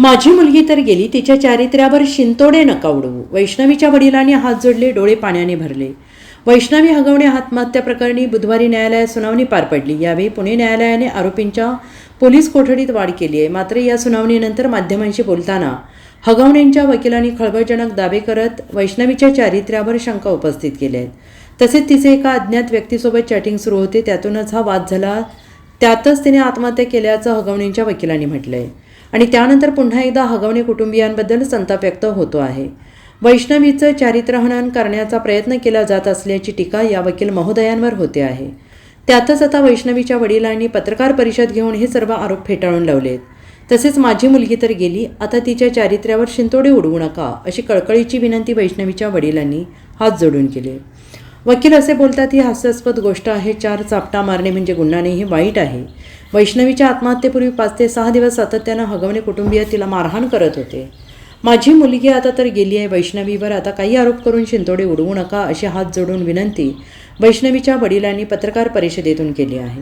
माझी मुलगी तर गेली, तिच्या चारित्र्यावर शिंतोडे नका उडवू. वैष्णवीच्या वडिलांनी हात जोडले, डोळे पाण्याने भरले. वैष्णवी हगवणे आत्महत्या प्रकरणी बुधवारी न्यायालयात सुनावणी पार पडली. यावेळी पुणे न्यायालयाने आरोपींच्या पोलीस कोठडीत वाढ केली आहे. मात्र या सुनावणीनंतर माध्यमांशी बोलताना हगवणेंच्या वकिलांनी खळबळजनक दावे करत वैष्णवीच्या चारित्र्यावर शंका उपस्थित केल्या आहेत. तसेच तिचे एका अज्ञात व्यक्तीसोबत चॅटिंग सुरू होते, त्यातूनच हा वाद झाला, त्यातच तिने आत्महत्या केल्याचं हगवणेंच्या वकिलांनी म्हटलं आहे. आणि त्यानंतर पुन्हा एकदा हगवणे कुटुंबियांबद्दल संताप व्यक्त होतो आहे. वैष्णवीचं चारित्र्यहनन करण्याचा प्रयत्न केला जात असल्याची टीका या वकील महोदयांवर होते आहे. त्यातच आता वैष्णवीच्या वडिलांनी पत्रकार परिषद घेऊन हे सर्व आरोप फेटाळून लावलेत. तसेच माझी मुलगी तर गेली, आता तिच्या चारित्र्यावर शिंतोडे उडवू नका अशी कळकळीची विनंती वैष्णवीच्या वडिलांनी हात जोडून केली. वकील असे बोलतात, ही हास्यास्पद गोष्ट आहे. 4 चापटा मारणे म्हणजे गुन्हा नाही, हे वाईट आहे. वैष्णवीच्या आत्महत्येपूर्वी 5 ते 6 दिवस सातत्यानं हगवणे कुटुंबीय तिला मारहाण करत होते. माझी मुलगी आता तर गेली आहे, वैष्णवीवर आता काही आरोप करून शिंतोडे उडवू नका अशी हात जोडून विनंती वैष्णवीच्या वडिलांनी पत्रकार परिषदेतून केली आहे.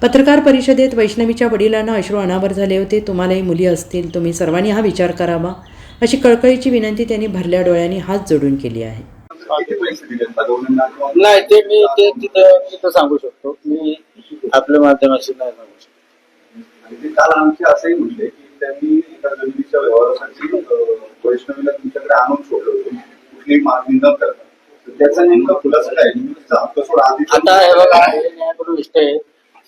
पत्रकार परिषदेत वैष्णवीच्या वडिलांना अश्रू अनावर झाले होते. तुम्हालाही मुली असतील, तुम्ही सर्वांनी हा विचार करावा अशी कळकळीची विनंती त्यांनी भरल्या डोळ्यांनी हात जोडून केली आहे. नाही, ते मी ते तिथं सांगू शकतो. मी आपल्या माध्यमाशी नाही सांगू शकतो. काल आमचे असंही म्हटले की त्यांनी एका जमिनीच्या व्यवहारासाठी वैष्णवीला तुमच्याकडे आणून सोडलं होतं, कुठलीही मागणी न करता. त्याचा नेमका खुलासा काय? आता हे बघा, हे न्यायप्रविष्ट आहे,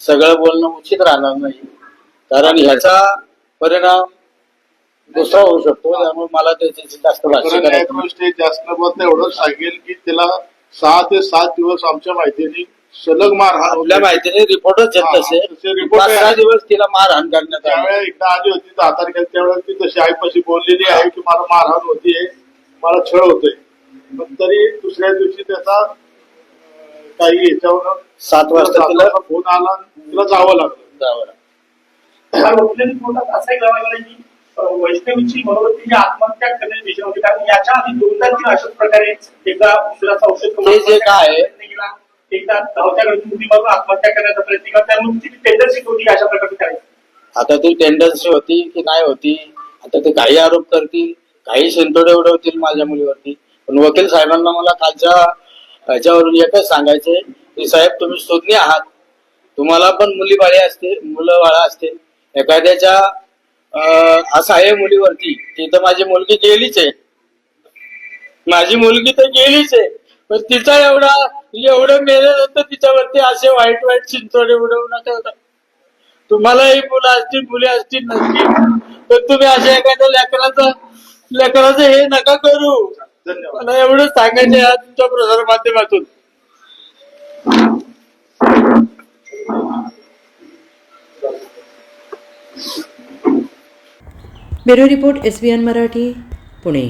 सगळं बोलणं उचित राहणार नाही, कारण ह्याचा परिणाम दुसरा होऊ शकतो. त्यामुळे मला त्याची जास्त भाषा करायची जास्त मत एवढं सांगेल की त्याला 6 ते 7 दिवस आमच्या माहितीने सलग मारहाण, आपल्या माहितीने रिपोर्टच येत तसे 5-6 दिवस तिला मारहाण करण्यात आली. त्यावेळेस एकदा आली होती 10 तारखेला, त्यावेळेस ती तशी आईपाशी बोललेली आहे की मला मारहाण होतीये, मला छळ होतोय. पण तरी दुसऱ्या दिवशी त्याचा काही याच्यावर 7 वाजता तिला फोन आला, तिला जावं लागलं. असंही करावं लागलं की वैष्णवीची मनोवृत्ती आत्महत्या करण्याची दिशा होती, कारण याच्या आधी 2-3 अशाच प्रकारे एकदा उशिराचा औषध जे काय एकदा आत्महत्या करण्याचा प्रयत्न केला, त्यामुळे टेंडन्सी होती अशा प्रकारे करायची. आता ती टेंडन्सी होती की नाही होती, आता ते काही आरोप करतील, काही शिंतोडे उडवतील माझ्या मुलीवरती. पण वकील साहेबांना मला कालच्या ह्याच्यावरून एकच सांगायचे की साहेब, तुम्ही सुज्ञ आहात, तुम्हाला पण मुलं बाळा असते. एखाद्याच्या असं आहे मुलीवरती की तर माझी मुलगी गेलीच आहे, माझी मुलगी तर गेलीच आहे, पण तिचा एवढं मेहनत होतं तिच्यावरती असे वाईट चिंचोडे उडवू नका. तुम्हालाही मुली असतील नसतील, तर तुम्ही अशा एखाद्या लेकराचं हे नका करू. मला एवढंच सांगायचं आहे तुमच्या प्रसार माध्यमातून. Bureau report SBN Marathi, Pune.